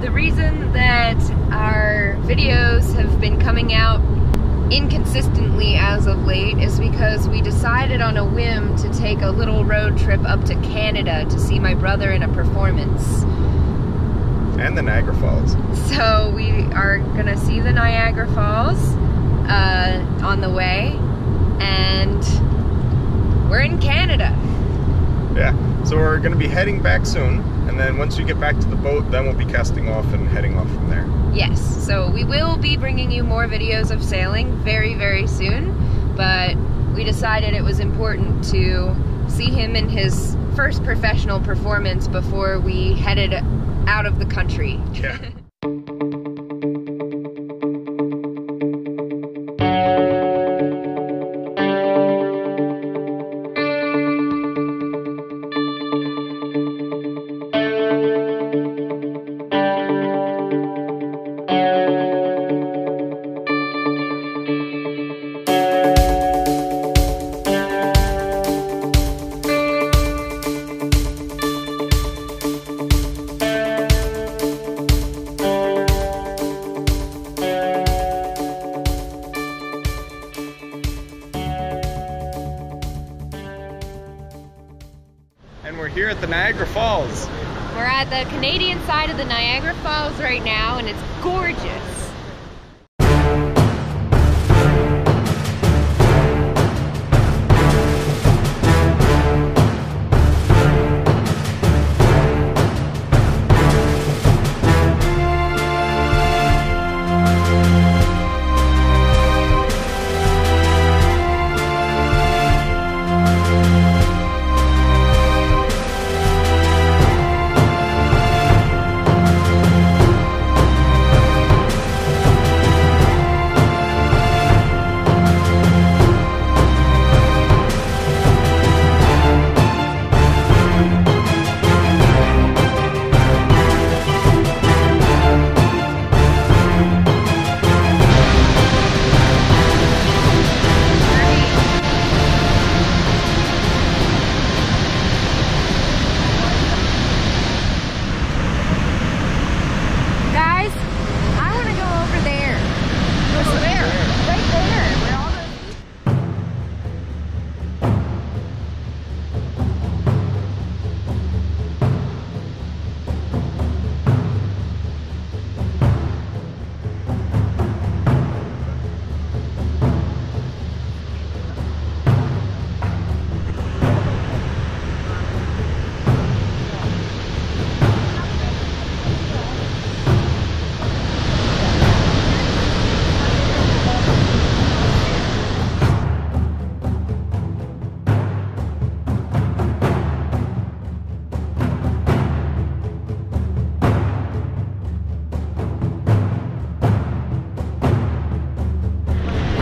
The reason that our videos have been coming out inconsistently as of late is because we decided on a whim to take a little road trip up to Canada to see my brother in a performance. And the Niagara Falls. So we are gonna see the Niagara Falls on the way, and we're in Canada. Yeah, so we're gonna be heading back soon, and then once we get back to the boat, then we'll be casting off and heading off from there. Yes, so we will be bringing you more videos of sailing very, very soon, but we decided it was important to see him in his first professional performance before we headed out of the country. Yeah. And we're here at the Niagara Falls. We're at the Canadian side of the Niagara Falls right now, and it's gorgeous.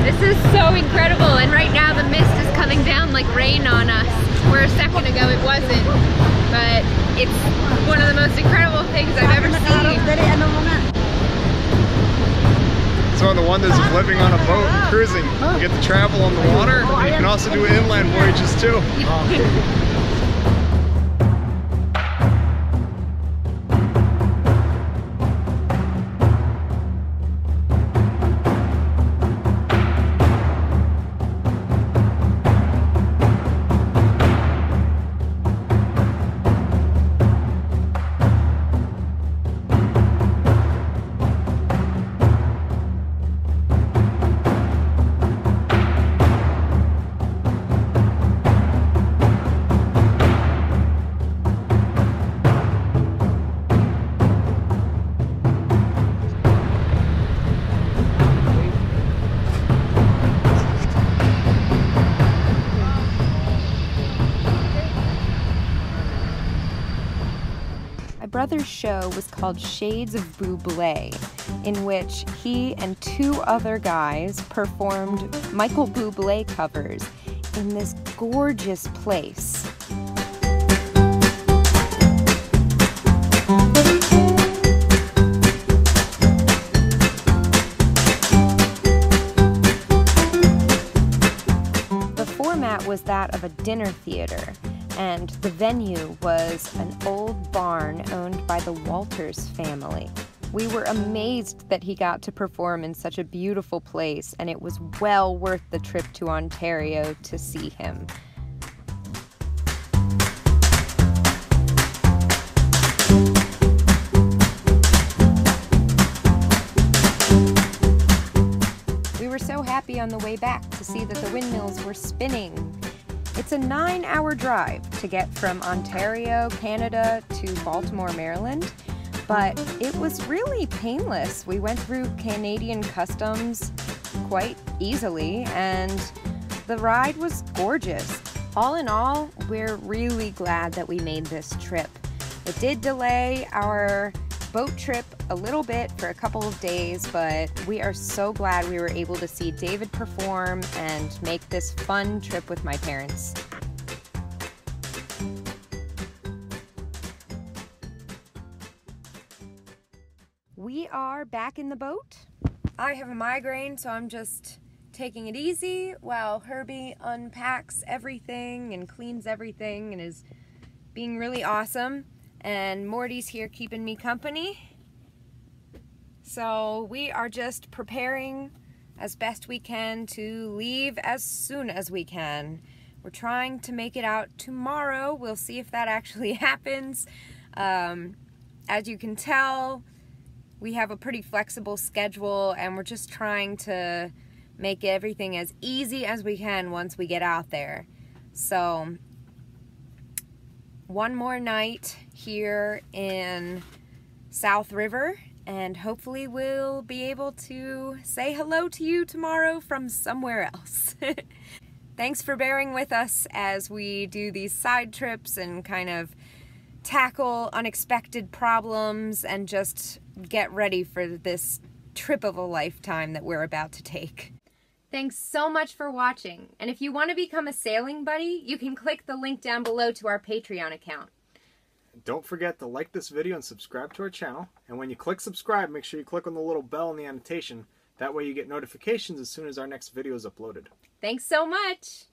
This is so incredible, and right now the mist is coming down like rain on us, where a second ago it wasn't, but it's one of the most incredible things I've ever seen. It's one of the wonders of living on a boat and cruising. You get to travel on the water, and you can also do inland voyages too. brother's show was called Shades of Bublé, in which he and two other guys performed Michael Bublé covers in this gorgeous place. The format was that of a dinner theater, and the venue was an old barn owned by the Walters family. We were amazed that he got to perform in such a beautiful place, and it was well worth the trip to Ontario to see him. We were so happy on the way back to see that the windmills were spinning. It's a 9-hour drive to get from Ontario, Canada to Baltimore, Maryland, but it was really painless. We went through Canadian customs quite easily, and the ride was gorgeous. All in all, we're really glad that we made this trip. It did delay our boat trip a little bit for a couple of days, but we are so glad we were able to see David perform and make this fun trip with my parents. We are back in the boat. I have a migraine, so I'm just taking it easy while Herbie unpacks everything and cleans everything and is being really awesome. And Morty's here keeping me company. So we are just preparing as best we can to leave as soon as we can. We're trying to make it out tomorrow. We'll see if that actually happens. As you can tell, we have a pretty flexible schedule, and we're just trying to make everything as easy as we can once we get out there. So one more night here in South River, and hopefully we'll be able to say hello to you tomorrow from somewhere else. Thanks for bearing with us as we do these side trips and kind of tackle unexpected problems and just get ready for this trip of a lifetime that we're about to take. Thanks so much for watching, and if you want to become a sailing buddy, you can click the link down below to our Patreon account. Don't forget to like this video and subscribe to our channel, and when you click subscribe, make sure you click on the little bell in the annotation. That way you get notifications as soon as our next video is uploaded. Thanks so much!